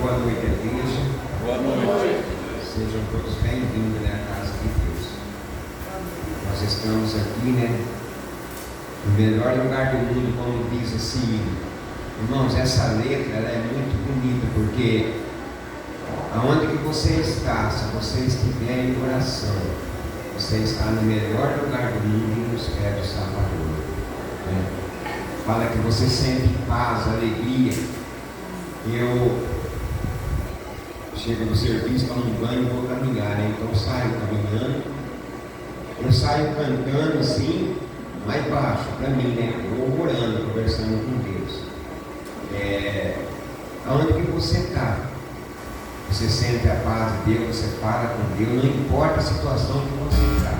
Boa noite, igreja. Boa noite. Sejam todos bem-vindos à casa de Deus. Nós estamos aqui, no melhor lugar do mundo, como diz assim. Irmãos, essa letra ela é muito bonita, porque aonde que você está, se você estiver em oração, você está no melhor lugar do mundo e nos pés do Salvador. Fala que você sente paz, alegria. Eu chego no serviço, tomo um banho e vou caminhar, então eu saio caminhando, eu saio cantando assim, mais baixo para mim, eu vou orando, conversando com Deus. Aonde que você está? Você sente a paz de Deus, você fala com Deus, não importa a situação que você está.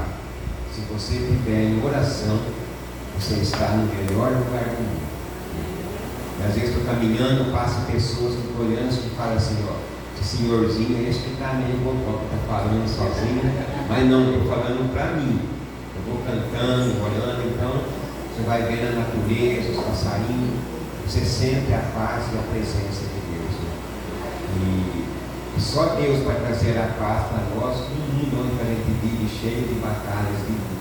Se você estiver em oração, você está no melhor lugar do mundo. E às vezes estou caminhando, passam pessoas que estão olhando e falam assim, esse senhorzinho, esse que está meio bocó, que está falando sozinho, mas não, estou falando para mim. Eu vou cantando, olhando, então você vai ver a natureza, os passarinhos, você sente a paz e a presença de Deus. E só Deus vai trazer a paz para nós, num mundo onde a gente vive cheio de batalhas de vida.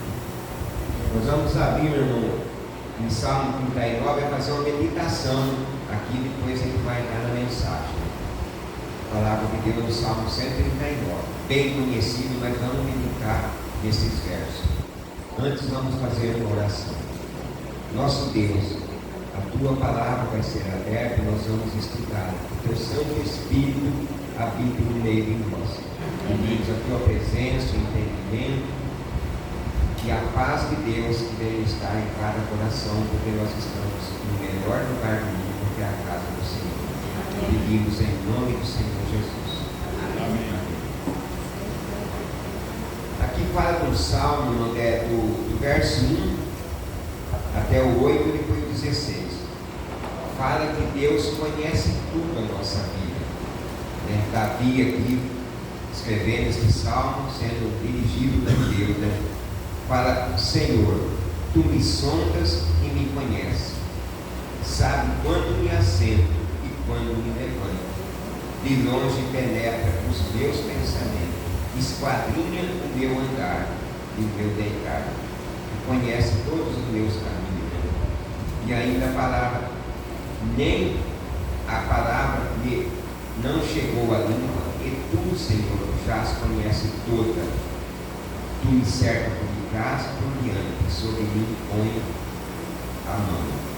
Nós vamos abrir, meu irmão, em Salmo 39, vai fazer uma meditação aqui, depois a gente vai entrar na mensagem. A palavra de Deus no Salmo 139, bem conhecido, mas vamos meditar nesses versos. Antes vamos fazer uma oração. Nosso Deus, a tua palavra vai ser aberta e nós vamos estudar. O teu Santo Espírito habita no meio de nós. Pedimos a tua presença, o entendimento e a paz de Deus que deve estar em cada coração, porque nós estamos no melhor lugar do mundo, que é a casa do Senhor. Pedimos em nome do Senhor Jesus. Amém. Aqui fala no Salmo do verso 1 até o 8 e depois o 16. Fala que Deus conhece tudo a nossa vida. Davi aqui escrevendo este salmo, sendo dirigido por Deus, fala: Senhor, tu me sondas e me conheces, sabe quando me assento e quando me levanto, de longe penetra os meus pensamentos, esquadrinha o meu andar e o meu deitar, e conhece todos os meus caminhos. E ainda a palavra, nem a palavra me não chegou à língua, e tu, Senhor, já as conheces todas. Tu me cerca por detrás e por diante, e sobre mim põe a mão.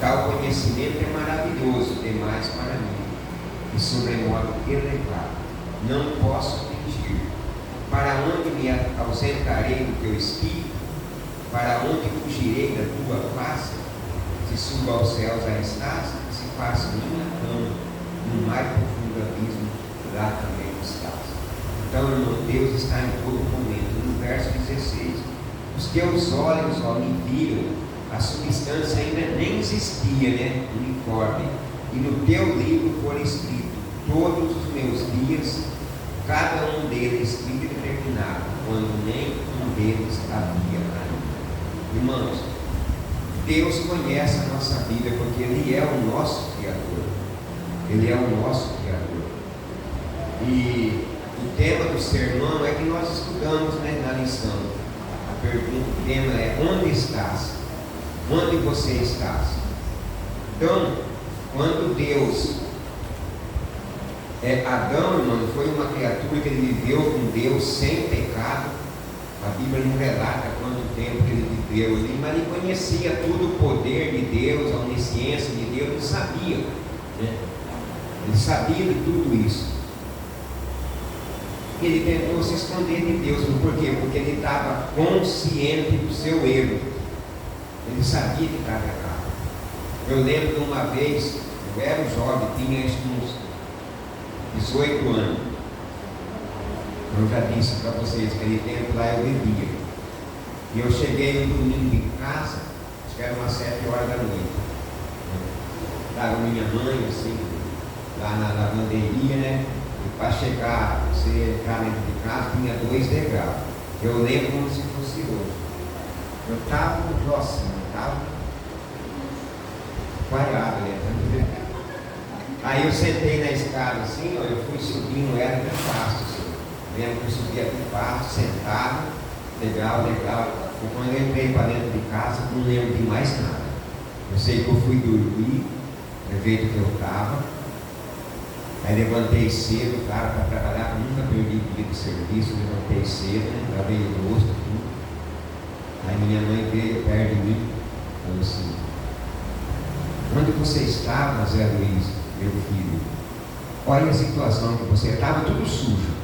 Tal conhecimento é maravilhoso demais para mim, e sobremodo elevado. Não posso fingir. Para onde me ausentarei do teu espírito? Para onde fugirei da tua face? Se subo aos céus, já estás, se faço minha cama no mais profundo abismo, lá também estás. Então, irmão, Deus está em todo momento. No verso 16, os teus olhos, me viram, a substância ainda nem existia, uniforme, e no teu livro foi escrito todos os meus dias, cada um deles escrito e determinado, quando nem um deles havia ainda. Irmãos, Deus conhece a nossa vida, porque Ele é o nosso Criador. Ele é o nosso Criador. E o tema do sermão é que nós estudamos, na lição. A pergunta, o tema é: onde estás? Onde você estás? Então, quando Deus, Adão, irmão, foi uma criatura que ele viveu com Deus sem pecado. A Bíblia não relata quanto tempo que ele viveu ali, mas ele conhecia todo o poder de Deus, a onisciência de Deus, ele sabia, Ele sabia de tudo isso. E ele tentou se esconder de Deus. Por quê? Porque ele estava consciente do seu erro. Ele sabia que estava errado. Eu lembro de uma vez, eu era jovem, tinha uns 18 anos. Eu já disse para vocês, aquele tempo lá eu bebia. E eu cheguei no domingo em casa, acho que era umas 7 horas da noite. Estava minha mãe, assim, lá na lavanderia, E para chegar, você entrar dentro de casa, tinha 2 degraus. Eu lembro como se fosse hoje. Eu estava próximo, eu estava guaiado, Aí eu sentei na escada assim, ó, eu fui subindo, era de pasto, assim. Lembro que eu subia de pasto, sentado, legal. E quando eu entrei para dentro de casa, não lembro de mais nada. Eu sei que eu fui dormir, do jeito que eu estava. Aí levantei cedo, cara, para trabalhar, nunca perdi dia de serviço, levantei cedo, né? Lavei o rosto, tudo. Aí minha mãe veio perto de mim, falou assim: onde você estava, Zé Luiz, meu filho? Olha a situação que você estava, tudo sujo.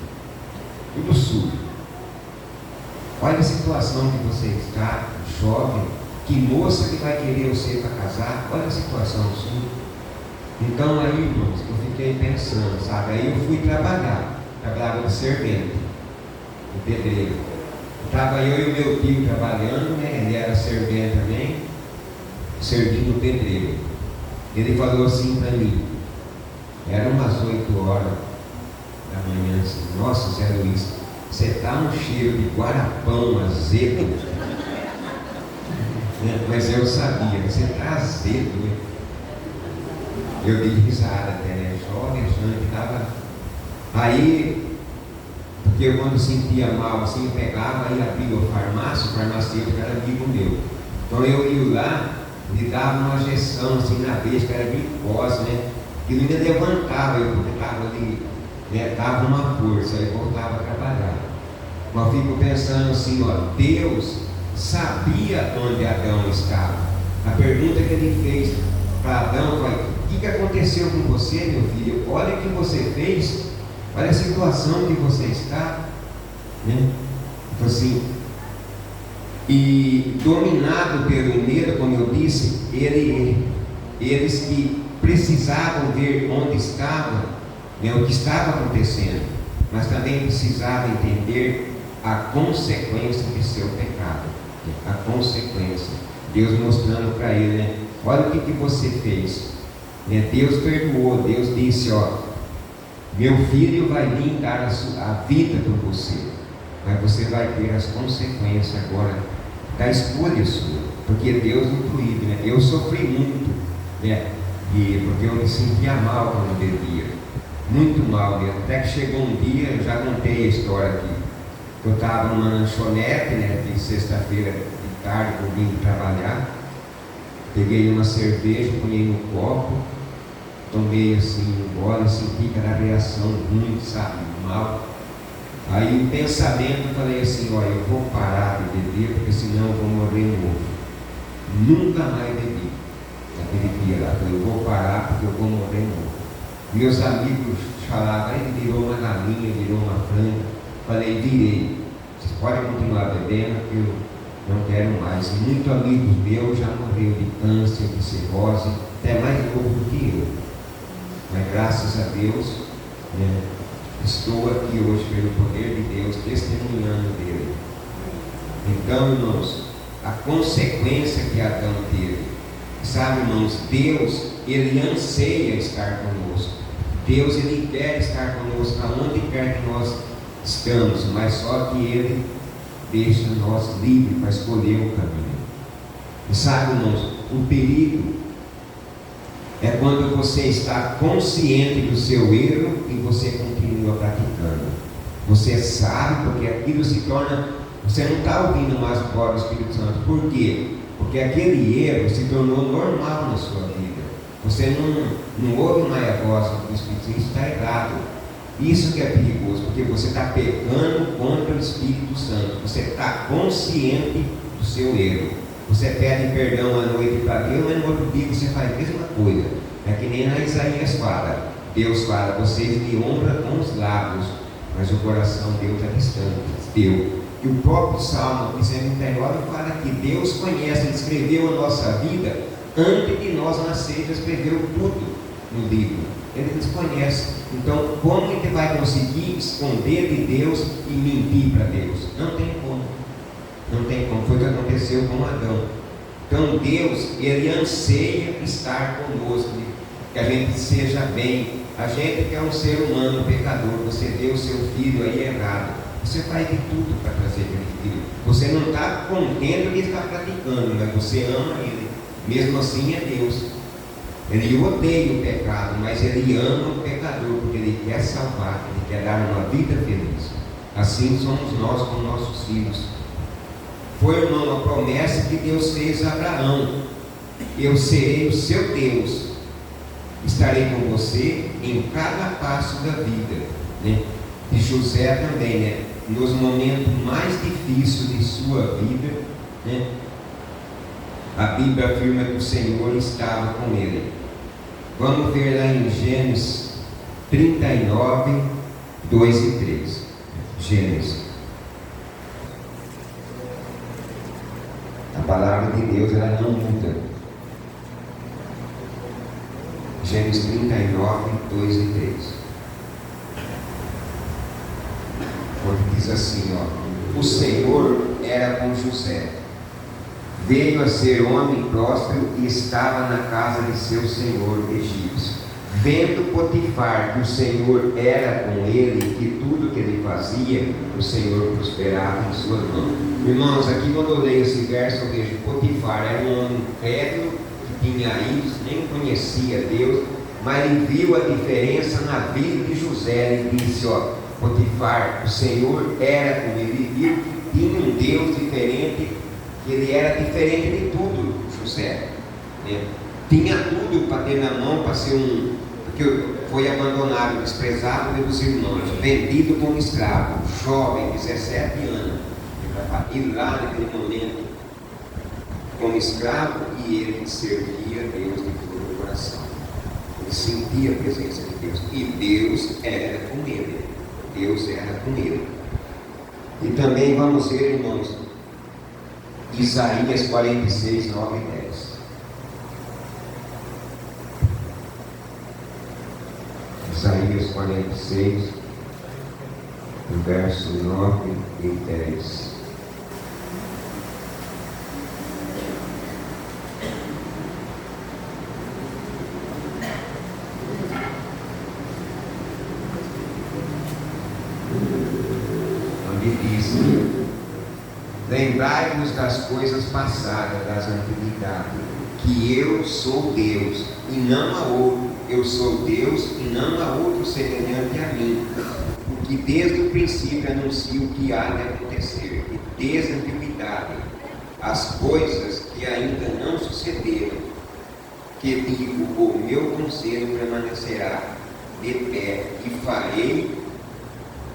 Olha a situação que você está, jovem, que moça que vai querer você para casar, olha a situação sua. Então aí, irmãos, eu fiquei pensando, sabe? Aí eu fui trabalhava de servente, de pedreiro. Estava eu e o meu tio trabalhando, né? Ele era servente também, servindo pedreiro. Ele falou assim para mim, era umas 8 horas da manhã, assim: nossa, Zé Luiz, você está um cheiro de guarapão azedo. Mas eu sabia, você está azedo, né? Eu dei risada até, né? Jovem, achando que estava. Aí, porque eu quando sentia mal assim, eu pegava e abria a farmácia, o farmacêutico era amigo meu. Então eu ia lá, ele dava uma injeção assim na vez, que era glicose, né? E eu ainda levantava, eu porque estava ali, né? Dava uma força, aí voltava a trabalhar. Mas eu fico pensando assim, ó, Deus sabia onde Adão estava. A pergunta que ele fez para Adão foi: o que aconteceu com você, meu filho? Olha o que você fez, olha a situação que você está, né? Assim, e dominado pelo medo, como eu disse, eles que precisavam ver onde estava, né, o que estava acontecendo, mas também precisavam entender a consequência de seu pecado, a consequência. Deus mostrando para ele, né? Olha o que você fez, né? Deus perdoou, Deus disse: ó, meu filho vai vir dar a vida por você, mas você vai ter as consequências agora da escolha sua, porque Deus não proíbe, né? Eu sofri muito, né? Porque eu me sentia mal quando bebia, muito mal, né? Até que chegou um dia, eu já contei a história aqui, eu estava numa lanchonete, né? De sexta-feira de tarde, eu vim trabalhar, peguei uma cerveja, ponhei no copo, tomei assim um gole, senti que era a reação ruim, sabe, mal. Aí o pensamento, eu falei assim: olha, eu vou parar de beber, porque senão eu vou morrer novo. Nunca mais bebi naquele dia lá. Eu vou parar porque eu vou morrer novo. Meus amigos falavam: ele virou uma galinha, virou uma franga. Falei: virei. Vocês podem continuar bebendo, que eu não quero mais. E muitos amigos meus já morreram de câncer, de cirrose, até mais novo do que eu. Mas graças a Deus, né, estou aqui hoje pelo poder de Deus, testemunhando dele. Então, irmãos, a consequência que Adão teve, sabe, irmãos, Deus, ele anseia estar conosco. Deus, ele quer estar conosco aonde quer que nós estamos, mas só que ele deixa nós livres para escolher o caminho. E sabe, irmãos, o perigo é quando você está consciente do seu erro e você continua praticando. Você sabe, porque aquilo se torna, você não está ouvindo mais o próprio Espírito Santo. Por quê? Porque aquele erro se tornou normal na sua vida. Você não ouve mais a voz do Espírito Santo, isso está errado. Isso que é perigoso, porque você está pecando contra o Espírito Santo. Você está consciente do seu erro. Você pede perdão à noite para Deus, mas no outro dia você faz a mesma coisa. É que nem a Isaías fala. Deus fala: vocês me honram com os lábios, mas o coração Deus é distante. Deus. E o próprio Salmo 139 fala que Deus conhece, Ele escreveu a nossa vida antes de nós nascer, Ele escreveu tudo no livro. Ele nos conhece. Então, como a gente vai conseguir esconder de Deus e mentir para Deus? Não tem como. Não tem como. Foi o que aconteceu com Adão. Então Deus, ele anseia estar conosco, que a gente seja bem. A gente que é um ser humano pecador, você deu o seu filho aí errado, você faz de tudo para trazer aquele filho. Você não está contente de estar praticando, mas você ama ele. Mesmo assim é Deus. Ele odeia o pecado, mas ele ama o pecador, porque ele quer salvar, ele quer dar uma vida feliz. Assim somos nós com nossos filhos. Foi, irmão, a promessa que Deus fez a Abraão: eu serei o seu Deus, estarei com você em cada passo da vida, né? E José também, né? Nos momentos mais difíceis de sua vida, né? A Bíblia afirma que o Senhor estava com ele. Vamos ver lá em Gênesis 39, 2 e 3. Gênesis. A palavra de Deus, ela não muda. Gênesis 39, 2 e 3. Quando diz assim, ó: o Senhor era com José, veio a ser homem próspero e estava na casa de seu senhor egípcio. Vendo Potifar que o Senhor era com ele, que tudo que ele fazia, o Senhor prosperava em suas mãos. Irmãos, aqui quando eu leio esse verso, eu vejo Potifar era um homem incrédulo, que tinha ídolos, nem conhecia Deus, mas ele viu a diferença na vida de José. Ele disse, ó, Potifar, o Senhor era com ele, viu que tinha um Deus diferente, que ele era diferente de tudo, José, né? Tinha tudo para ter na mão, para ser porque foi abandonado, desprezado pelos irmãos, vendido como escravo, jovem, 17 anos, e lá naquele momento, como escravo, e ele servia a Deus de todo o coração. Ele sentia a presença de Deus, e Deus era com ele. Deus era com ele. E também vamos ver, irmãos, Isaías 46, 9 e 10. Isaías 46, verso 9 e 10. Onde diz: lembrai-vos das coisas passadas, das antiguidades, que eu sou Deus e não há outro. Eu sou Deus e não há outro semelhante a mim, porque desde o princípio anuncio o que há de acontecer, e desde a antiguidade as coisas que ainda não sucederam, que digo, o meu conselho permanecerá de pé, e farei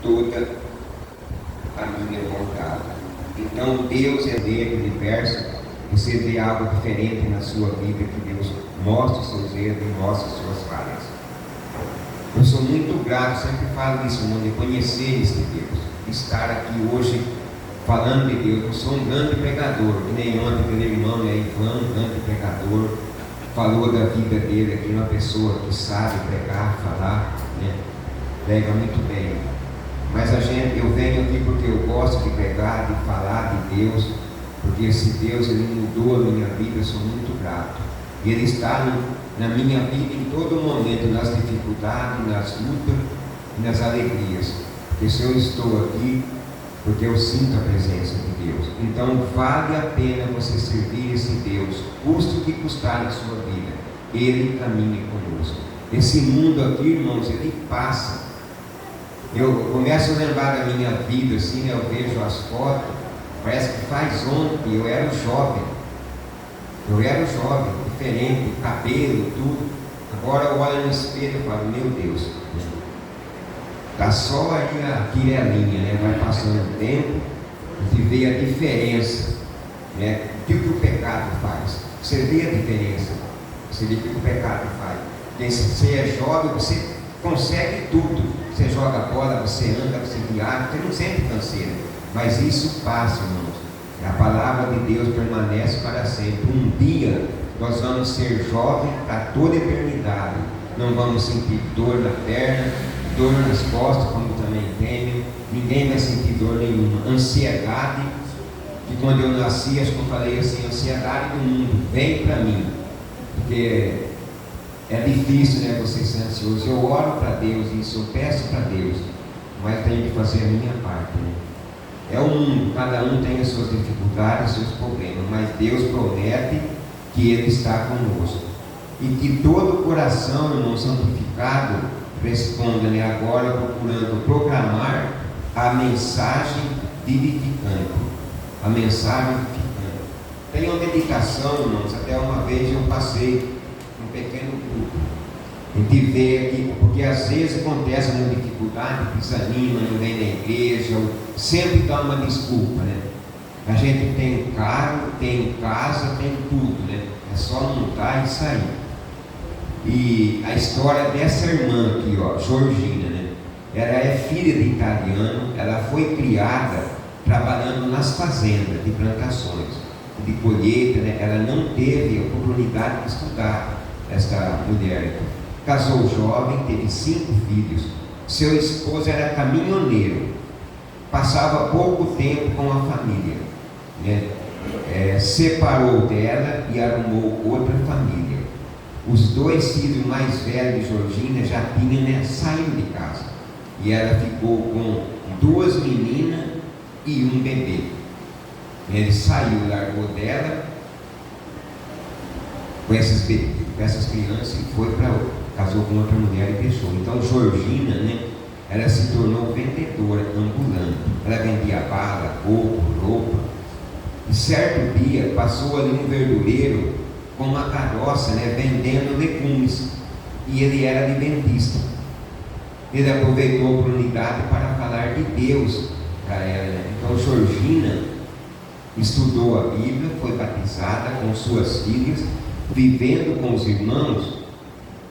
toda a minha vontade. Então Deus é dele, universo. Você vê algo diferente na sua vida, que Deus mostra os seus erros e mostra as suas falhas. Eu sou muito grato, sempre falo isso, irmão, de conhecer este Deus, de estar aqui hoje falando de Deus. Eu sou um grande pregador, que nem ontem aquele irmão, né, Ivan, um grande pregador, falou da vida dele aqui, uma pessoa que sabe pregar, falar, né, prega muito bem. Mas eu venho aqui porque eu gosto de pregar, de falar de Deus, porque esse Deus, ele mudou a minha vida, eu sou muito grato. E ele está na minha vida em todo momento, nas dificuldades, nas lutas e nas alegrias. Porque se eu estou aqui, porque eu sinto a presença de Deus. Então vale a pena você servir esse Deus, custe o que custar na sua vida. Ele caminha conosco. Esse mundo aqui, irmãos, ele passa. Eu começo a lembrar da minha vida, assim, né? Eu vejo as fotos, parece que faz ontem, eu era jovem, diferente, cabelo, tudo. Agora eu olho no espelho e falo, meu Deus, está só aí a quirelinha, né? Vai passando o tempo, e vê a diferença, né? O que o pecado faz? Você vê a diferença, você vê o que o pecado faz. Porque se você é jovem, você consegue tudo. Você joga bola, você anda, você viaja, você não sente canseira. Mas isso passa, irmãos. A palavra de Deus permanece para sempre. Um dia nós vamos ser jovens para toda a eternidade. Não vamos sentir dor na perna, dor nas costas, como também tenho. Ninguém vai sentir dor nenhuma. Ansiedade, que quando eu nasci, acho que eu falei assim, ansiedade do mundo, vem para mim. Porque é difícil, né, você ser ansioso. Eu oro para Deus, isso eu peço para Deus, mas tenho que fazer a minha parte, né? É o mundo, cada um tem as suas dificuldades, os seus problemas, mas Deus promete que Ele está conosco. e que todo coração, irmão santificado, responda, né, agora procurando proclamar a mensagem vivificante. A mensagem vivificante. Tem uma meditação, irmãos, até uma vez eu passei um pequeno grupo. A gente vê aqui, porque às vezes acontece uma dificuldade, desanima, não vem na igreja, sempre dá uma desculpa, né? A gente tem carro, tem casa, tem tudo, né? É só montar e sair. E a história dessa irmã aqui, ó, Georgina, né? Ela é filha de italiano, ela foi criada trabalhando nas fazendas de plantações, de colheita, né? Ela não teve a oportunidade de estudar, esta mulher. Casou jovem, teve 5 filhos. Seu esposo era caminhoneiro, passava pouco tempo com a família, né? Separou dela e arrumou outra família. Os 2 filhos mais velhos de Georgina já tinham, né, saído de casa, e ela ficou com 2 meninas e um bebê. Ele saiu, largou dela com essas crianças e foi para outra, casou com outra mulher e deixou. Então Georgina, né, ela se tornou vendedora ambulante. Ela vendia bala, roupa. E certo dia passou ali um verdureiro com uma carroça, né, vendendo legumes, e ele era adventista. Ele aproveitou a oportunidade para falar de Deus para ela, né? Então Georgina estudou a Bíblia, foi batizada com suas filhas, vivendo com os irmãos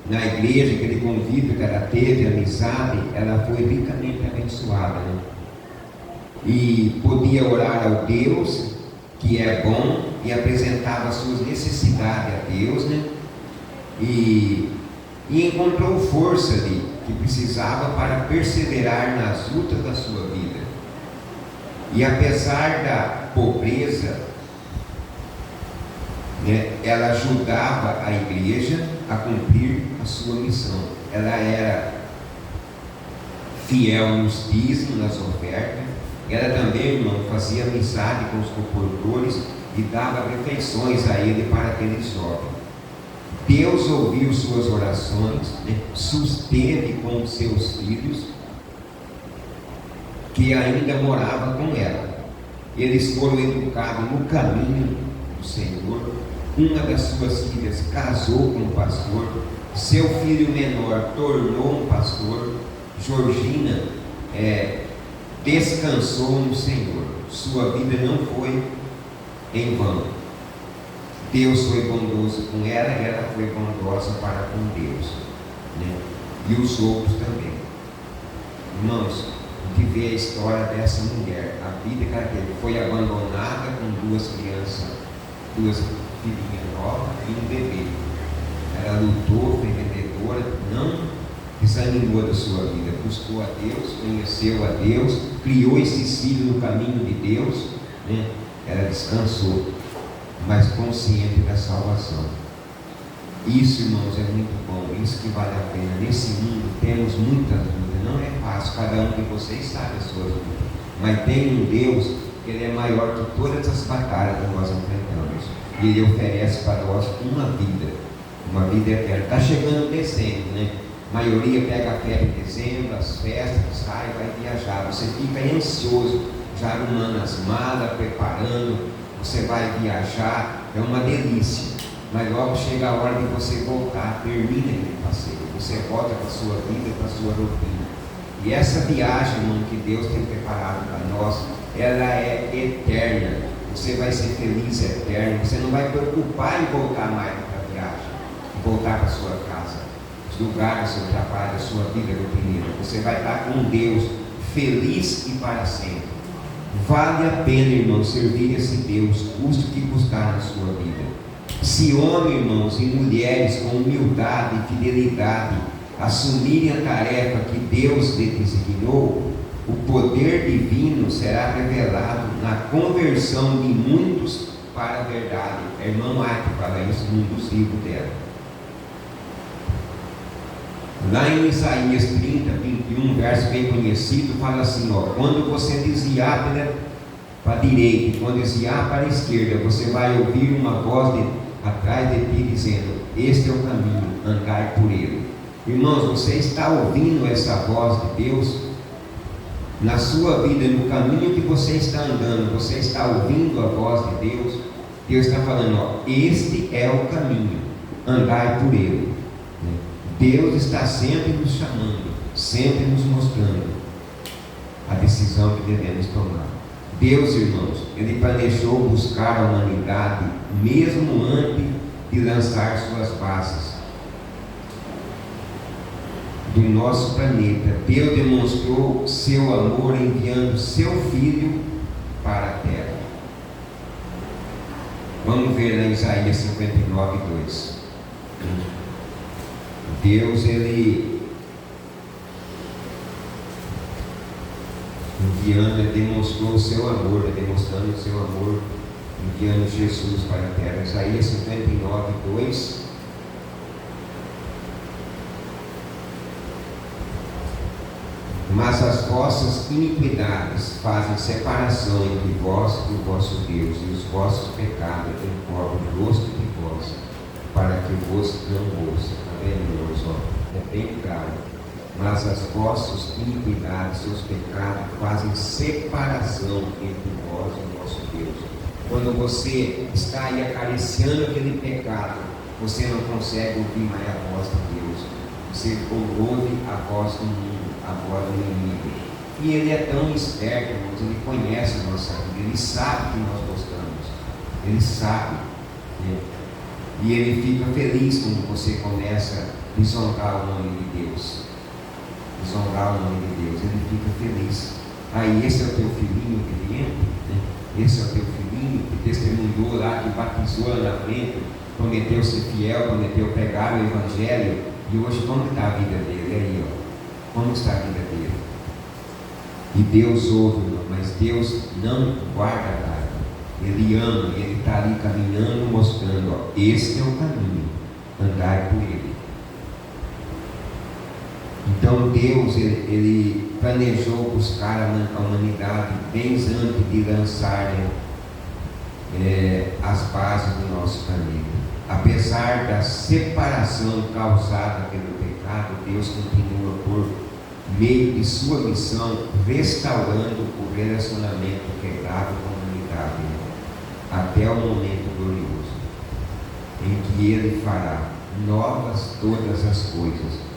na igreja, aquele convívio que ela teve, amizade, ela foi ricamente abençoada, né? E podia orar ao Deus que é bom, e apresentava as suas necessidades a Deus, né? E encontrou força ali que precisava para perseverar nas lutas da sua vida. E apesar da pobreza, né, ela ajudava a igreja a cumprir a sua missão. Ela era fiel nos dízimos, nas ofertas. Ela também, irmão, fazia amizade com os comportores e dava refeições a ele para aquele jovem. Deus ouviu suas orações, né, susteve com os seus filhos, que ainda moravam com ela. Eles foram educados no caminho do Senhor. Uma das suas filhas casou com um pastor, seu filho menor tornou um pastor. Georgina descansou no Senhor. Sua vida não foi em vão. Deus foi bondoso com ela e ela foi bondosa para com Deus, né? E os outros também. Irmãos, a gente vê a história dessa mulher, a vida que ela teve. Foi abandonada com 2 crianças, 2 filhinhas novas e um bebê. Ela lutou, foi vendedora, não desanimou da sua vida, buscou a Deus, conheceu a Deus, criou esses filhos no caminho de Deus, né? Ela descansou, mas consciente da salvação. Isso, irmãos, é muito bom, isso que vale a pena. Nesse mundo temos muitas lutas, não é fácil, cada um de vocês sabe as suas lutas, mas tem um Deus que Ele é maior que todas as batalhas que nós enfrentamos, e Ele oferece para nós uma vida eterna. Está chegando dezembro, né? A maioria pega a férias em dezembro, as festas, sai, vai viajar. Você fica ansioso, já arrumando as malas, preparando. Você vai viajar, é uma delícia. Mas logo chega a hora de você voltar, termina aquele passeio. Você volta para a sua vida, para a sua rotina. E essa viagem, irmão, que Deus tem preparado para nós, ela é eterna. Você vai ser feliz eterno. Você não vai preocupar em voltar mais para a viagem, voltar para a sua casa, os lugares, o seu trabalho, a sua vida rotineira. Você vai estar com Deus, feliz e para sempre. Vale a pena, irmão, servir esse Deus, custe o que custar na sua vida. Se homens, irmãos, e mulheres com humildade e fidelidade assumirem a tarefa que Deus lhe designou, o poder divino será revelado na conversão de muitos para a verdade. A irmã Arte fala isso num dos livros dela. Lá em Isaías 30, 21, verso bem conhecido, fala assim, ó: quando você desviar para a direita e quando desviar para a esquerda, você vai ouvir uma voz atrás de ti, dizendo: este é o caminho, andai por ele. Irmãos, você está ouvindo essa voz de Deus? Na sua vida, no caminho que você está andando, você está ouvindo a voz de Deus? Deus está falando: ó, este é o caminho, andai por ele. Deus está sempre nos chamando, sempre nos mostrando a decisão que devemos tomar. Deus, irmãos, Ele planejou buscar a humanidade mesmo antes de lançar suas bases do nosso planeta. Deus demonstrou seu amor enviando seu Filho para a terra. Vamos ver lá em Isaías 59, 2. Deus, Ele enviando, demonstrou o seu amor, demonstrando o seu amor, enviando Jesus para a terra. Isaías 59, 2. Mas as vossas iniquidades fazem separação entre vós e o vosso Deus, e os vossos pecados encobrem o rosto de vós, para que vos não ouça. Está vendo, irmãos? É bem claro. Mas as vossas iniquidades, seus pecados, fazem separação entre vós e o vosso Deus. Quando você está aí acariciando aquele pecado, você não consegue ouvir mais a voz de Deus. Você ouve a voz do mundo, a voz do inimigo. E ele é tão esperto, irmãos, ele conhece a nossa vida, ele sabe que nós gostamos, ele sabe, né? E ele fica feliz quando você começa a desonrar o nome de Deus. Desonrar o nome de Deus, ele fica feliz. Aí, esse é o teu filhinho obediente, né? Esse é o teu filhinho que testemunhou lá, que batizou lá na frente, prometeu ser fiel, prometeu pregar o Evangelho. E hoje, como está a vida dele? Aí, ó, como está a vida dele? E Deus ouve, irmão, mas Deus não guarda nada. Ele ama, e Ele está ali caminhando, mostrando: ó, este é o caminho, andai por ele. Então Deus, ele planejou buscar a humanidade bem antes de lançar as bases do nosso planeta. Apesar da separação causada pelo pecado, Deus continua por meio de sua missão restaurando o relacionamento quebrado com a humanidade, até o momento glorioso em que Ele fará novas todas as coisas.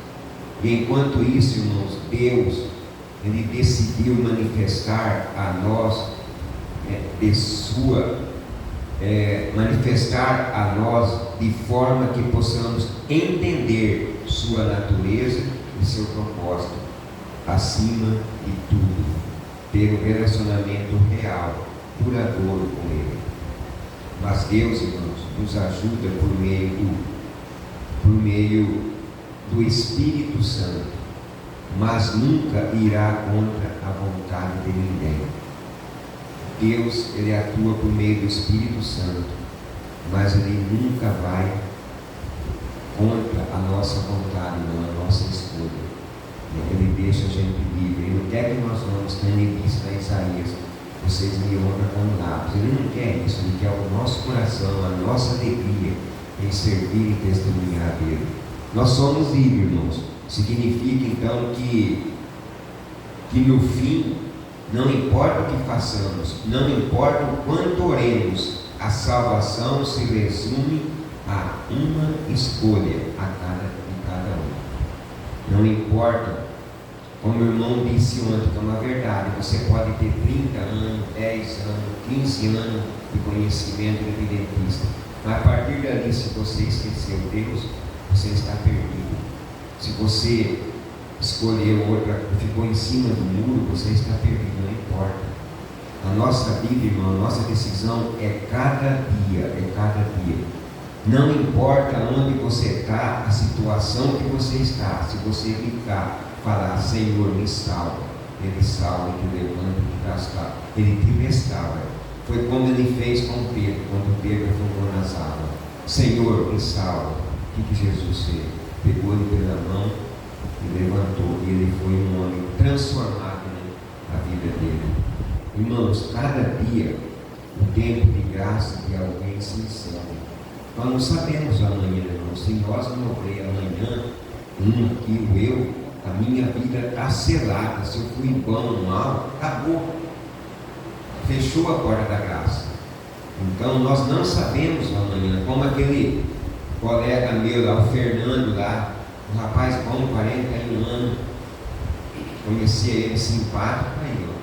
E enquanto isso, irmãos, Deus, Ele decidiu manifestar a nós manifestar a nós de forma que possamos entender sua natureza e seu propósito, acima de tudo, ter um relacionamento real, duradouro com Ele. Mas Deus, irmãos, nos ajuda por meio do Espírito Santo, mas nunca irá contra a vontade de ninguém. Deus, Ele atua por meio do Espírito Santo, mas Ele nunca vai contra a nossa vontade, não, a nossa escolha. Ele deixa a gente livre. Ele não quer que nós vamos, como Ele disse lá em Isaías: vocês me honram com lábios. Ele não quer isso, Ele quer o nosso coração, a nossa alegria em servir e testemunhar dele. Nós somos livres, irmãos. Significa então que no fim, não importa o que façamos, não importa o quanto oremos, a salvação se resume a uma escolha de cada um. Não importa, como o irmão disse ontem, que é uma verdade, você pode ter 30 anos, 10 anos, 15 anos de conhecimento evidentista, mas a partir dali, se você esqueceu Deus, você está perdido. Se você escolheu outra, ficou em cima do muro, você está perdido, não importa. A nossa vida, irmão, a nossa decisão é cada dia, Não importa onde você está, a situação que você está, se você ficar, falar: Senhor, me salva, Ele salva e te levanta e te restaura. Ele te restaura. Foi como Ele fez com Pedro, quando Pedro afundou nas águas. Senhor, me salva. O que Jesus fez? Pegou ele pela mão e levantou, e ele foi um homem transformado na vida dele. Irmãos, cada dia o tempo de graça de alguém se encerra. Nós não sabemos o amanhã, irmão. Se nós morrer amanhã, a minha vida está selada. Se eu fui bom ou mal, acabou. Fechou a porta da graça. Então nós não sabemos o amanhã. Como aquele colega meu lá, o Fernando lá, um rapaz bom, 41 anos. Conheci ele simpático aí, ó.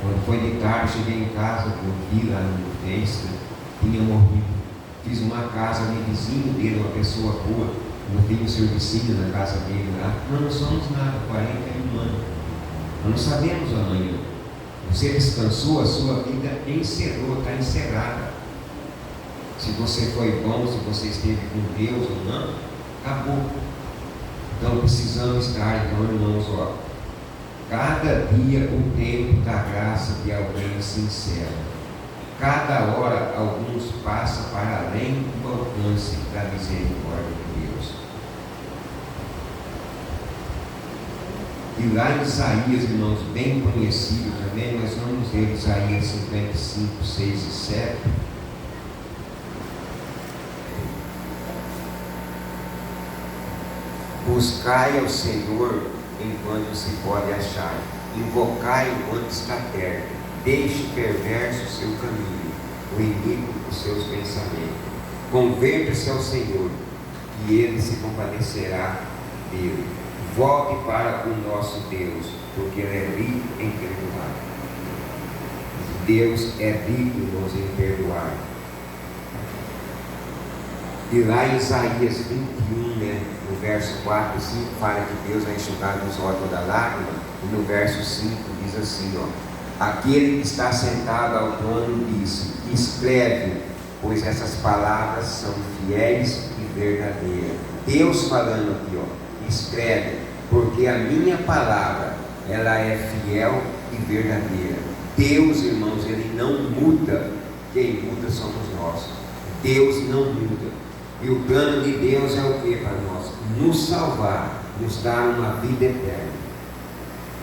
Quando foi de tarde, cheguei em casa, eu vi lá no Face, tinha morrido. Fiz uma casa ali, vizinho dele, uma pessoa boa. Eu tenho um servicinho na casa dele lá. Nós não somos nada, 41 anos. Nós não sabemos o amanhã. Você descansou, a sua vida encerrou, está encerrada. Se você foi bom, se você esteve com Deus ou não, acabou. Então precisamos estar, então, irmãos, ó, cada dia o tempo da graça de alguém sincero. Cada hora alguns passam para além do alcance da misericórdia de Deus. E lá em Isaías, irmãos, bem conhecido também, nós vamos ler Isaías 55, 6 e 7. Buscai ao Senhor enquanto se pode achar, invocai enquanto está perto, deixe perverso o seu caminho, o iníquo os seus pensamentos. Converta-se ao Senhor, e Ele se compadecerá dele. Volte para o nosso Deus, porque Ele é rico em perdoar. Deus é rico, irmãos, em perdoar. E lá em Isaías 21, no verso 4 e 5, fala que Deus vai enxugar nos olhos da lágrima. E no verso 5 diz assim, ó: aquele que está sentado ao trono disse: escreve, pois essas palavras são fiéis e verdadeiras. Deus falando aqui, ó, escreve, porque a minha palavra, ela é fiel e verdadeira. Deus, irmãos, Ele não muda. Quem muda somos nós. Deus não muda. E o plano de Deus é o que para nós? Nos salvar, nos dar uma vida eterna.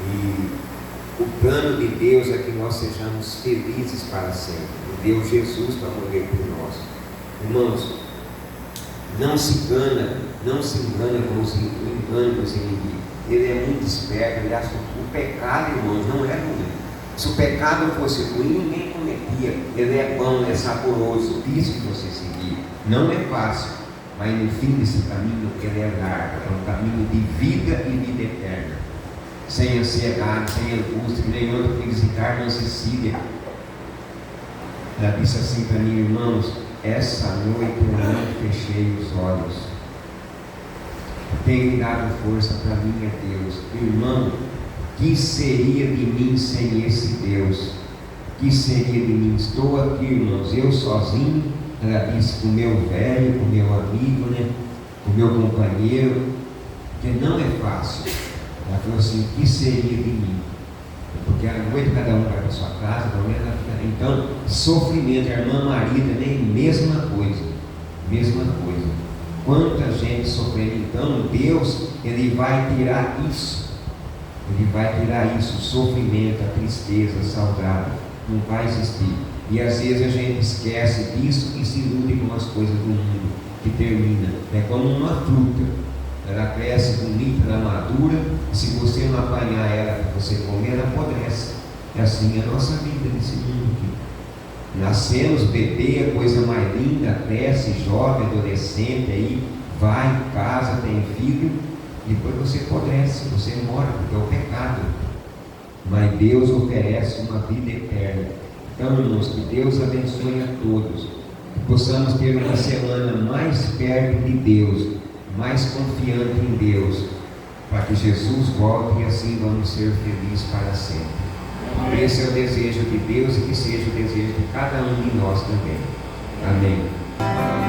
E o plano de Deus é que nós sejamos felizes para sempre. O Deus Jesus para morrer por nós. Irmãos, não se engana com os inimigos. Ele é muito esperto. Ele acha que o pecado, irmãos, não é ruim. Se o pecado fosse ruim, ninguém cometia. Ele é bom, ele é saboroso. Isso que você seguir. Não é fácil, mas no fim desse caminho ele é largo. É um caminho de vida e vida eterna. Sem ansiedade, sem angústia, que nem outro que visitar não Cecília. Ela disse assim para mim: irmãos, essa noite eu não fechei os olhos. Tenho dado força para mim, é Deus. Irmão, que seria de mim sem esse Deus? Que seria de mim? Estou aqui, irmãos, eu sozinho. Ela disse com o meu velho, com o meu amigo, com o meu companheiro, que não é fácil. Ela falou assim: que seria de mim? Porque à noite cada um vai para a sua casa, então, sofrimento. A irmã Maria também, mesma coisa. Quanta gente sofrendo. Então, Deus, Ele vai tirar isso. Ele vai tirar isso, o sofrimento, a tristeza, a saudade. Não vai existir. E às vezes a gente esquece disso e se ilude com as coisas do mundo, que termina. É como uma fruta. Ela cresce bonita, ela madura, e se você não apanhar ela para você comer, ela apodrece. E assim é a nossa vida nesse mundo aqui. Nascemos, bebê, a coisa mais linda, cresce, jovem, adolescente, aí vai, casa, tem filho, e depois você apodrece, você morre, porque é o pecado. Mas Deus oferece uma vida eterna. Então, irmãos, que Deus abençoe a todos, que possamos ter uma semana mais perto de Deus, mais confiante em Deus, para que Jesus volte e assim vamos ser felizes para sempre. Esse é o desejo de Deus e que seja o desejo de cada um de nós também. Amém.